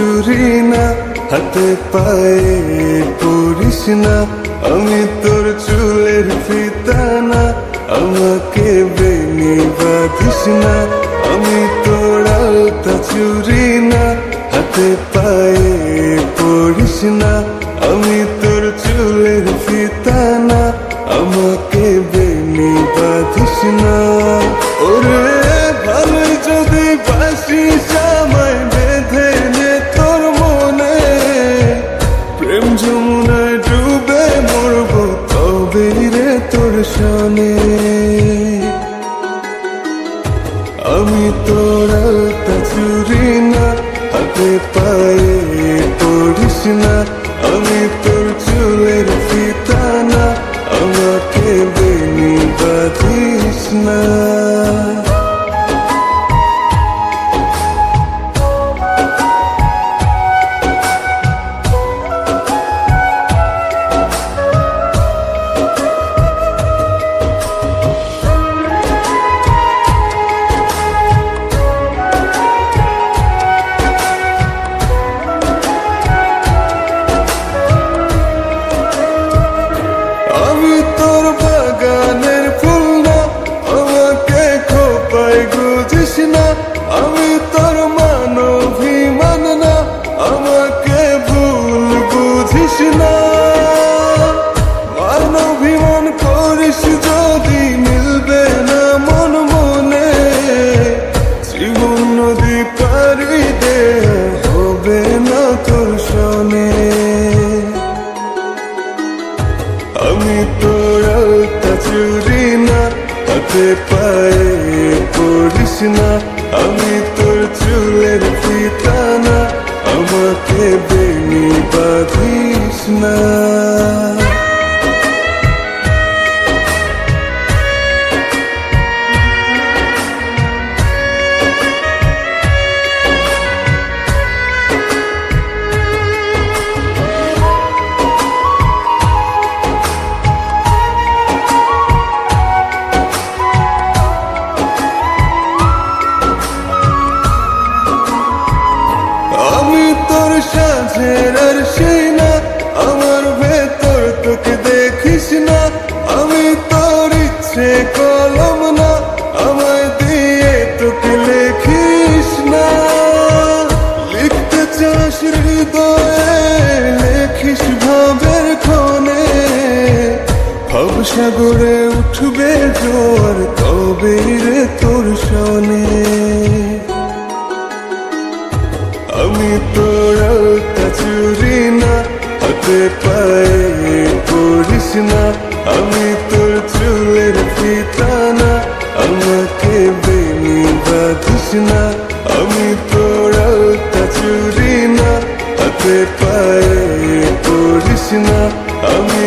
চুরি না, হাতে পায়ে পড়িস না, আমি তোর চুলের ফিতা না, আমাকে বেনি বাঁধিস না, আমি তোর আলতা চুরি না, হাতে পায়ে পড়িস না, আমি তোর চুলের ফিতা না, আমাকে বেনি বাঁধিস না। ওরে ভালো যদি বাসিস আমায় বেঁধে নে তোর মনে, প্রেম যমুনায় ডুবে মরব তবে রে তোর সনে। আমি তোর আলতা চুরি না, হাতে পায়ে পড়িস না, আমি তোর চুলের ফিতা না, আমাকে বেনি বাঁধিস না। আমি তোর বাগানের ফুল না, আমাকে খোপায় গুজিস না, আমি তোর মানবিমান না, আমাকে ভুল বুঝিস না। মানবিমান করিস যদি মিলবে না মন মনে, জীবন নদী পারি দে হবে না তোর সনে। আমি তোর আলতা চুরি না, হাতে পায়ে পড়িস না, আমি তোর চুলের ফিতা না, আমাকে বেনি বাঁধিস না। আমি তোর সাঁঝের আর সেই না, আমার ভেতর তোকে দেখিস না, আমি তোর ইচ্ছে কলম না, আমায় দিয়ে তোকে লেখিস না। লিখতে চাস হৃদয়ে লেখিস ভাবের ক্ষণে, ভবসাগরে উঠবে জোয়ার তবে রে তোর সনে। আমি তোর আলতা চুরি না, হাতে পায়ে পড়িস না, আমি তোর চুলের ফিতা না, আমাকে বেনি বাঁধিস না। আমি তোর আলতা চুরি না, হাতে পায়ে পড়িস না, আমি